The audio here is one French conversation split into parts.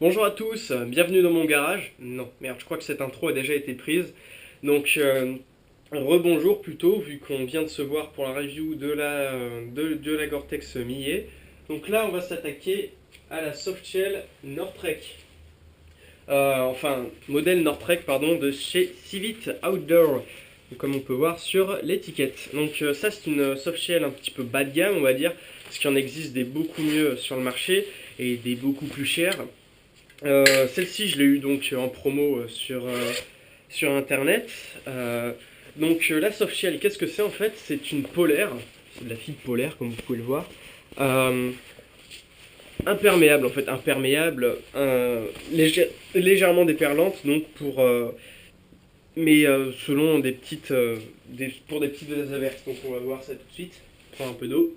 Bonjour à tous, bienvenue dans mon garage. Non, merde, je crois que cette intro a déjà été prise. Donc, rebonjour plutôt, vu qu'on vient de se voir pour la review de la Gore-Tex Millet. Donc là, on va s'attaquer à la softshell Nortrek. Modèle Nortrek, pardon, de chez Civit Outdoor, comme on peut voir sur l'étiquette. Donc ça, c'est une softshell un petit peu bas de gamme, on va dire, parce qu'il en existe des beaucoup mieux sur le marché et des beaucoup plus chers. Celle-ci, je l'ai eu donc en promo sur internet. La softshell, qu'est-ce que c'est en fait? C'est une polaire, c'est de la fibre polaire comme vous pouvez le voir. Euh, Imperméable en fait, imperméable, légèrement déperlante, donc selon des pour des petites averses. Donc on va voir ça tout de suite. Prends un peu d'eau.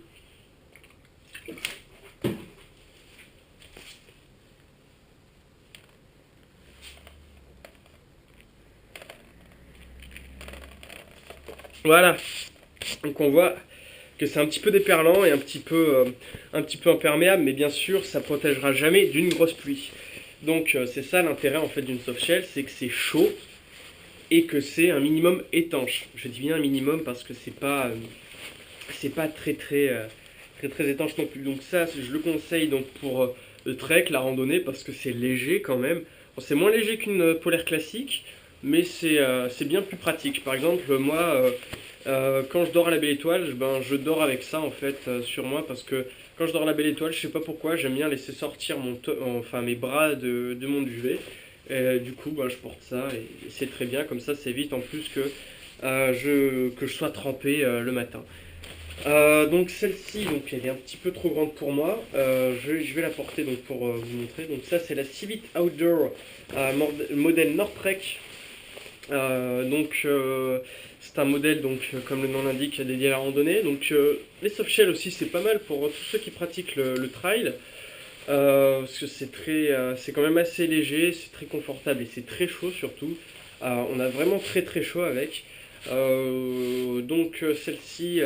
Voilà. Donc on voit que c'est un petit peu déperlant et un petit peu imperméable, mais bien sûr, ça protégera jamais d'une grosse pluie. Donc c'est ça l'intérêt en fait d'une softshell, c'est que c'est chaud et que c'est un minimum étanche. Je dis bien un minimum parce que c'est pas très étanche non plus. Donc ça, je le conseille donc pour le trek, la randonnée, parce que c'est léger quand même. Bon, c'est moins léger qu'une polaire classique, mais c'est bien plus pratique. Par exemple, moi, quand je dors à la Belle Étoile, je dors avec ça en fait sur moi, parce que quand je dors à la Belle Étoile, je sais pas pourquoi, j'aime bien laisser sortir mes bras de mon duvet. Et, du coup, je porte ça et c'est très bien. Comme ça évite en plus que je sois trempé le matin. Donc celle-ci, donc elle est un petit peu trop grande pour moi. Je vais la porter donc pour vous montrer. Donc ça c'est la Civit Outdoor modèle Nortrek. C'est un modèle donc comme le nom l'indique dédié à la randonnée. Donc les softshell aussi c'est pas mal pour tous ceux qui pratiquent le trail. Parce que c'est quand même assez léger, c'est très confortable et c'est très chaud surtout. On a vraiment très chaud avec. Celle-ci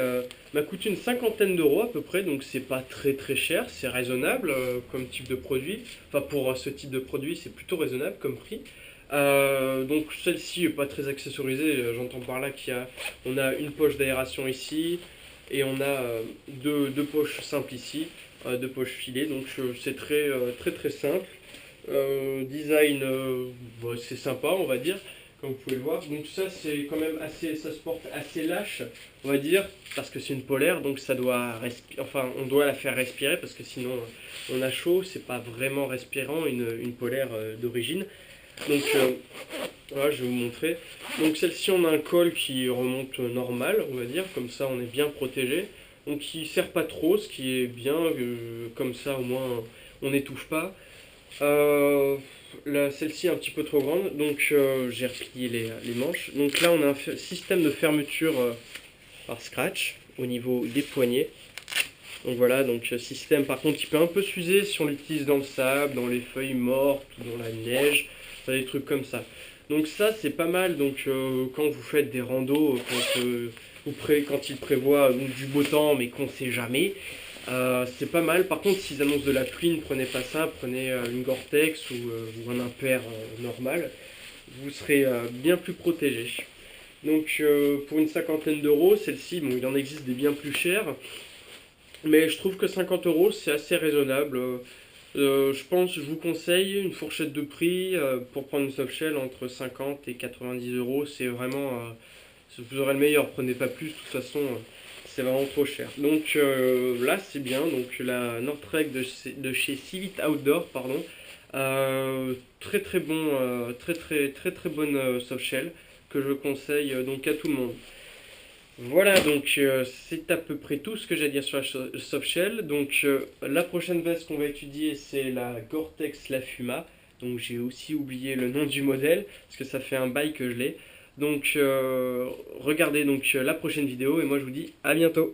m'a coûté une cinquantaine d'euros à peu près, donc c'est pas très cher, c'est raisonnable comme type de produit. Enfin pour ce type de produit c'est plutôt raisonnable comme prix. Donc celle-ci est pas très accessorisée, j'entends par là on a une poche d'aération ici et on a deux poches simples ici, deux poches filées, donc c'est très simple. Design, c'est sympa on va dire, comme vous pouvez le voir. Donc ça c'est quand même ça se porte assez lâche, on va dire, parce que c'est une polaire, donc on doit la faire respirer parce que sinon on a chaud, c'est pas vraiment respirant une polaire d'origine. Donc voilà, je vais vous montrer. Donc celle-ci on a un col qui remonte normal, on va dire, comme ça on est bien protégé. Donc qui sert pas trop, ce qui est bien, comme ça au moins on n'étouffe pas. Celle-ci est un petit peu trop grande, donc j'ai replié les manches. Donc là on a un système de fermeture par scratch au niveau des poignets. Donc voilà, donc système par contre qui peut un peu s'user si on l'utilise dans le sable, dans les feuilles mortes, ou dans la neige, des trucs comme ça. Donc ça c'est pas mal donc quand vous faites des randos, quand il prévoit du beau temps mais qu'on sait jamais. C'est pas mal. Par contre, s'ils annoncent de la pluie, ne prenez pas ça. Prenez une Gore-Tex ou un impair normal. Vous serez bien plus protégé. Donc, pour une cinquantaine d'euros, celle-ci, bon, il en existe des bien plus chers. Mais je trouve que 50 euros, c'est assez raisonnable. Je vous conseille une fourchette de prix pour prendre une softshell entre 50 et 90 euros. C'est vraiment. Vous aurez le meilleur. Prenez pas plus. De toute façon. C'est vraiment trop cher. Donc là c'est bien, donc la Nortrek de chez Civit Outdoor, pardon. Très bon, très bonne softshell que je conseille donc à tout le monde. Voilà, donc c'est à peu près tout ce que j'ai à dire sur la softshell. Donc la prochaine veste qu'on va étudier c'est la Gore-Tex La Fuma. Donc j'ai aussi oublié le nom du modèle parce que ça fait un bail que je l'ai. Donc regardez donc la prochaine vidéo et moi je vous dis à bientôt.